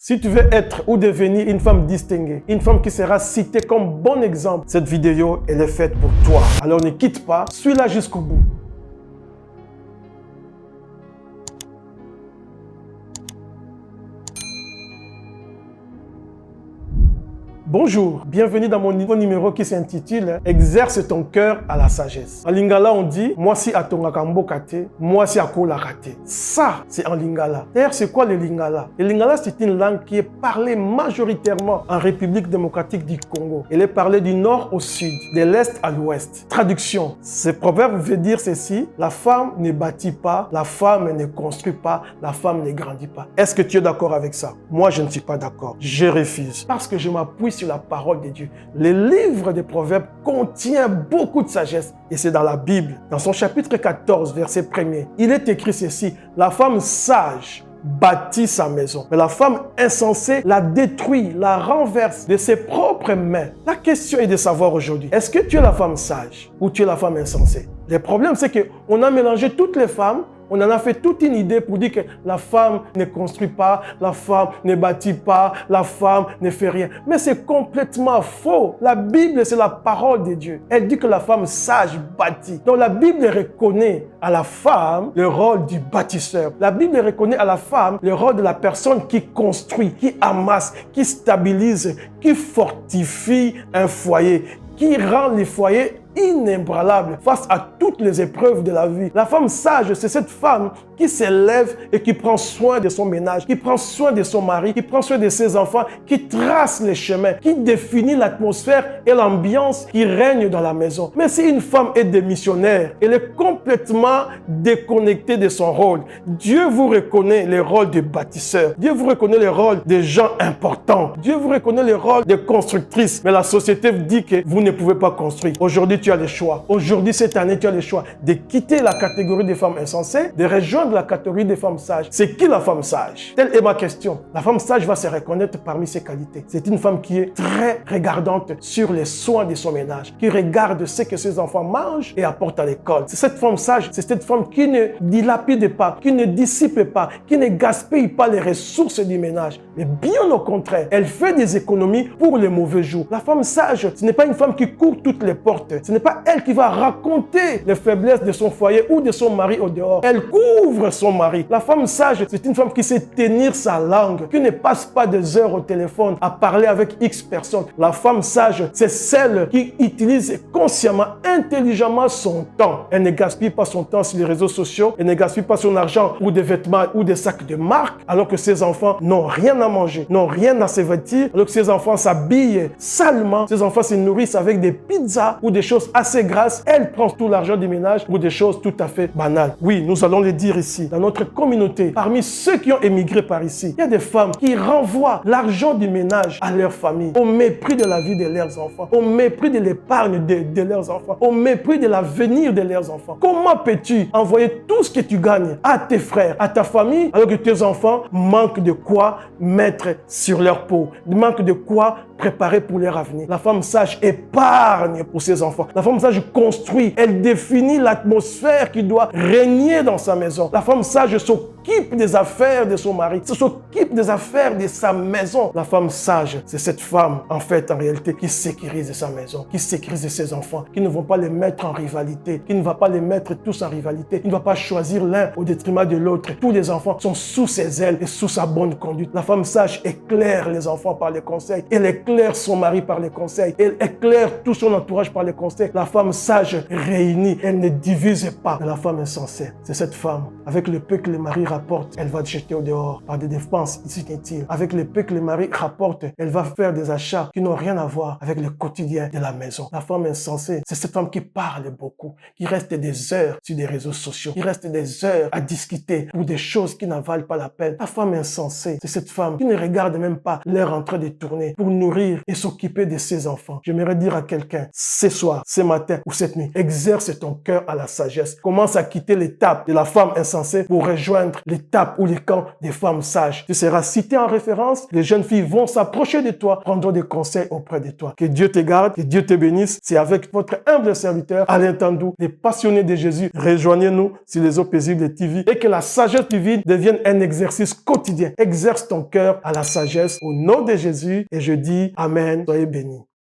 Si tu veux être ou devenir une femme distinguée, une femme qui sera citée comme bon exemple, cette vidéo, elle est faite pour toi. Alors ne quitte pas, suis-la jusqu'au bout. Bonjour, bienvenue dans mon nouveau numéro qui s'intitule « Exerce ton cœur à la sagesse ». En lingala, on dit « Moi si atongaka mbokate, moi si akola kate ». Ça, c'est en lingala. D'ailleurs, c'est quoi le lingala? Le lingala, c'est une langue qui est parlée majoritairement en République démocratique du Congo. Elle est parlée du nord au sud, de l'est à l'ouest. Traduction, ce proverbe veut dire ceci: la femme ne bâtit pas, la femme ne construit pas, la femme ne grandit pas. Est-ce que tu es d'accord avec ça? Moi, je ne suis pas d'accord. Je refuse. Parce que je m'appuie sur la parole de Dieu. Le livre des Proverbes contient beaucoup de sagesse et c'est dans la Bible. Dans son chapitre 14, verset 1er, il est écrit ceci: la femme sage bâtit sa maison, mais la femme insensée la détruit, la renverse de ses propres mains. La question est de savoir aujourd'hui, est-ce que tu es la femme sage ou tu es la femme insensée? Le problème, c'est qu'on a mélangé toutes les femmes. On en a fait toute une idée pour dire que la femme ne construit pas, la femme ne bâtit pas, la femme ne fait rien. Mais c'est complètement faux. La Bible, c'est la parole de Dieu. Elle dit que la femme sage bâtit. Donc la Bible reconnaît à la femme le rôle du bâtisseur. La Bible reconnaît à la femme le rôle de la personne qui construit, qui amasse, qui stabilise, qui fortifie un foyer, qui rend les foyers inébranlable face à toutes les épreuves de la vie. La femme sage, c'est cette femme qui s'élève et qui prend soin de son ménage, qui prend soin de son mari, qui prend soin de ses enfants, qui trace les chemins, qui définit l'atmosphère et l'ambiance qui règne dans la maison. Mais si une femme est démissionnaire, elle est complètement déconnectée de son rôle. Dieu vous reconnaît le rôle de bâtisseur. Dieu vous reconnaît le rôle de gens importants. Dieu vous reconnaît le rôle de constructrice. Mais la société vous dit que vous ne pouvez pas construire. Aujourd'hui, tu as le choix. Aujourd'hui, cette année, tu as le choix de quitter la catégorie des femmes insensées, de rejoindre la catégorie des femmes sages. C'est qui la femme sage? Telle est ma question. La femme sage va se reconnaître parmi ses qualités. C'est une femme qui est très regardante sur les soins de son ménage, qui regarde ce que ses enfants mangent et apporte à l'école. C'est cette femme sage, c'est cette femme qui ne dilapide pas, qui ne dissipe pas, qui ne gaspille pas les ressources du ménage. Mais bien au contraire, elle fait des économies pour les mauvais jours. La femme sage, ce n'est pas une femme qui court toutes les portes. Ce n'est pas elle qui va raconter les faiblesses de son foyer ou de son mari au dehors. Elle couvre son mari. La femme sage, c'est une femme qui sait tenir sa langue, qui ne passe pas des heures au téléphone à parler avec X personnes. La femme sage, c'est celle qui utilise consciemment, intelligemment son temps. Elle ne gaspille pas son temps sur les réseaux sociaux. Elle ne gaspille pas son argent pour des vêtements ou des sacs de marque, alors que ses enfants n'ont rien à manger, n'ont rien à se vêtir, alors que ses enfants s'habillent salement. Ses enfants se nourrissent avec des pizzas ou des choses assez grasses. Elle prend tout l'argent du ménage pour des choses tout à fait banales. Oui, nous allons le dire ici. Dans notre communauté, parmi ceux qui ont émigré par ici, il y a des femmes qui renvoient l'argent du ménage à leur famille, au mépris de la vie de leurs enfants, au mépris de l'épargne de leurs enfants, au mépris de l'avenir de leurs enfants. Comment peux-tu envoyer tout ce que tu gagnes à tes frères, à ta famille, alors que tes enfants manquent de quoi mettre sur leur peau, manquent de quoi préparer pour leur avenir? La femme sage épargne pour ses enfants. La femme sage construit. Elle définit l'atmosphère qui doit régner dans sa maison. La femme sage s'occupe des affaires de son mari, s'occupe des affaires de sa maison. La femme sage, c'est cette femme, en fait, en réalité, qui sécurise sa maison, qui sécurise ses enfants, qui ne vont pas les mettre en rivalité, qui ne va pas les mettre tous en rivalité, qui ne va pas choisir l'un au détriment de l'autre. Tous les enfants sont sous ses ailes et sous sa bonne conduite. La femme sage éclaire les enfants par les conseils. Elle éclaire son mari par les conseils. Elle éclaire tout son entourage par les conseils. La femme sage réunit. Elle ne divise pas. Mais la femme insensée, c'est cette femme. Avec le peu que le mari rapporte, elle va jeter au dehors par des dépenses inutiles. Avec le peu que le mari rapporte, elle va faire des achats qui n'ont rien à voir avec le quotidien de la maison. La femme insensée, c'est cette femme qui parle beaucoup, qui reste des heures sur des réseaux sociaux, qui reste des heures à discuter pour des choses qui n'en valent pas la peine. La femme insensée, c'est cette femme qui ne regarde même pas l'heure en train de tourner pour nourrir et s'occuper de ses enfants. J'aimerais dire à quelqu'un, ce soir, ce matin ou cette nuit, exerce ton cœur à la sagesse. Commence à quitter l'étape de la femme insensée pour rejoindre l'étape ou les camps des femmes sages. Tu seras cité en référence. Les jeunes filles vont s'approcher de toi, prendront des conseils auprès de toi. Que Dieu te garde, que Dieu te bénisse. C'est avec votre humble serviteur, Alain Tandou, les passionnés de Jésus. Rejoignez-nous sur les eaux paisibles de TV et que la sagesse divine devienne un exercice quotidien. Exerce ton cœur à la sagesse au nom de Jésus et je dis Amen. Soyez bénis.